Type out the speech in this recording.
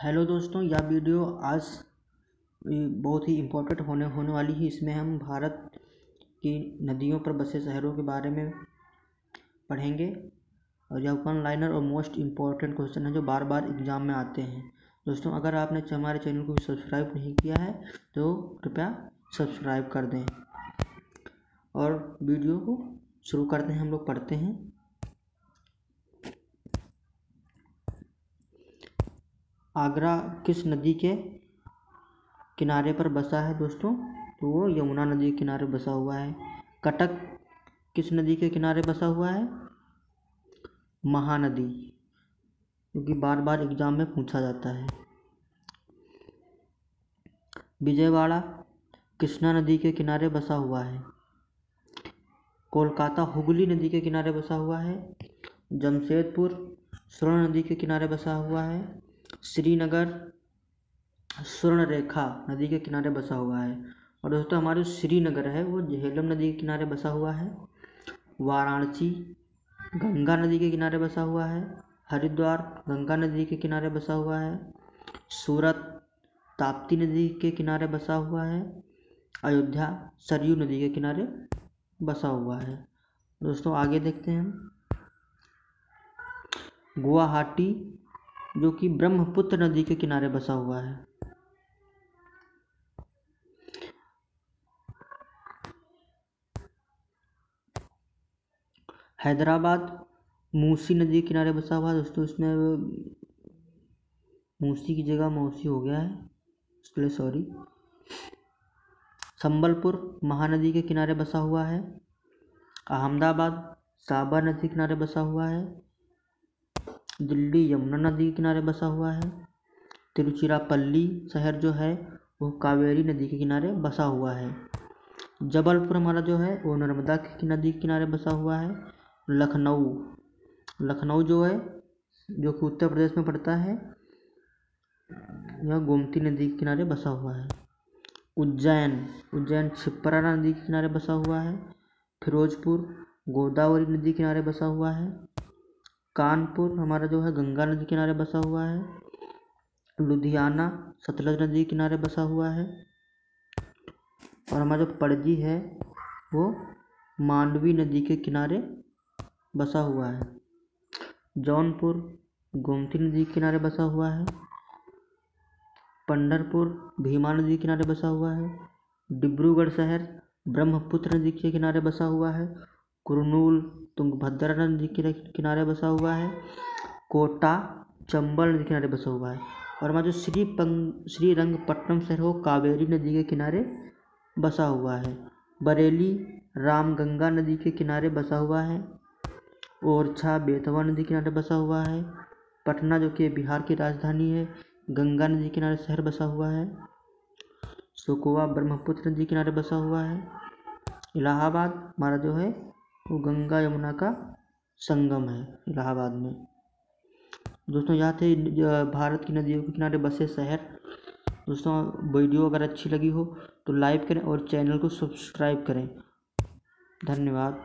Hello दोस्तों, यह video आज बहुत ही इम्पोर्टेंट होने वाली है। इसमें हम भारत की नदियों पर बसे शहरों के बारे में पढ़ेंगे और यह वन लाइनर और मोस्ट इम्पॉर्टेंट क्वेश्चन है जो बार बार एग्जाम में आते हैं। दोस्तों, अगर आपने हमारे चैनल को सब्सक्राइब नहीं किया है तो कृपया सब्सक्राइब कर दें और वीडियो को शुरू करते हैं। हम लोग पढ़ते हैं। आगरा किस नदी के किनारे पर बसा है दोस्तों? तो वो यमुना नदी के किनारे बसा हुआ है। कटक किस नदी के किनारे बसा हुआ है? महानदी, क्योंकि बार बार एग्जाम में पूछा जाता है। विजयवाड़ा कृष्णा नदी के किनारे बसा हुआ है। कोलकाता हुगली नदी के किनारे बसा हुआ है। जमशेदपुर स्वर्ण नदी के किनारे बसा हुआ है। श्रीनगर स्वर्णरेखा नदी के किनारे बसा हुआ है। और दोस्तों, हमारा जो श्रीनगर है वो झेलम नदी के किनारे बसा हुआ है। वाराणसी गंगा नदी के किनारे बसा हुआ है। हरिद्वार गंगा नदी के किनारे बसा हुआ है। सूरत ताप्ती नदी के किनारे बसा हुआ है। अयोध्या सरयू नदी के किनारे बसा हुआ है। दोस्तों, आगे देखते हैं हम। गुवाहाटी जो कि ब्रह्मपुत्र नदी के किनारे बसा हुआ है। हैदराबाद मूसी नदी के किनारे बसा हुआ है। दोस्तों, इसमें मूसी की जगह मौसी हो गया है, इसके लिए सॉरी। संबलपुर महानदी के किनारे बसा हुआ है। अहमदाबाद साबर नदी के किनारे बसा हुआ है। दिल्ली यमुना नदी के किनारे बसा हुआ है। तिरुचिरापल्ली शहर जो है वो कावेरी नदी के किनारे बसा हुआ है। जबलपुर हमारा जो है वो नर्मदा की नदी के किनारे बसा हुआ है। लखनऊ जो है जो कि उत्तर प्रदेश में पड़ता है, यह गोमती नदी के किनारे बसा हुआ है। उज्जैन छिप्रा नदी के किनारे बसा हुआ है। फिरोजपुर गोदावरी नदी के किनारे बसा हुआ है। कानपुर हमारा जो है गंगा नदी के किनारे बसा हुआ है। लुधियाना सतलज नदी के किनारे बसा हुआ है। और हमारा जो पणजी है वो मांडवी नदी के किनारे बसा हुआ है। जौनपुर गोमती नदी के किनारे बसा हुआ है। पंढरपुर भीमा नदी के किनारे बसा हुआ है। डिब्रूगढ़ शहर ब्रह्मपुत्र नदी के किनारे बसा हुआ है। कुरनूल तुंगभद्रा नदी के किनारे बसा हुआ है। कोटा चंबल नदी के किनारे बसा हुआ है। और हमारा जो श्रीरंगपट्टनम शहर वो कावेरी नदी के किनारे बसा हुआ है। बरेली रामगंगा नदी के किनारे बसा हुआ है। ओरछा बेतवा नदी के किनारे बसा हुआ है। पटना जो कि बिहार की राजधानी है, गंगा नदी के किनारे शहर बसा हुआ है। सुकवा ब्रह्मपुत्र नदी के किनारे बसा हुआ है। इलाहाबाद हमारा जो है वो गंगा यमुना का संगम है इलाहाबाद में। दोस्तों, यहाँ थे भारत की नदियों के किनारे बसे शहर। दोस्तों, वीडियो अगर अच्छी लगी हो तो लाइक करें और चैनल को सब्सक्राइब करें। धन्यवाद।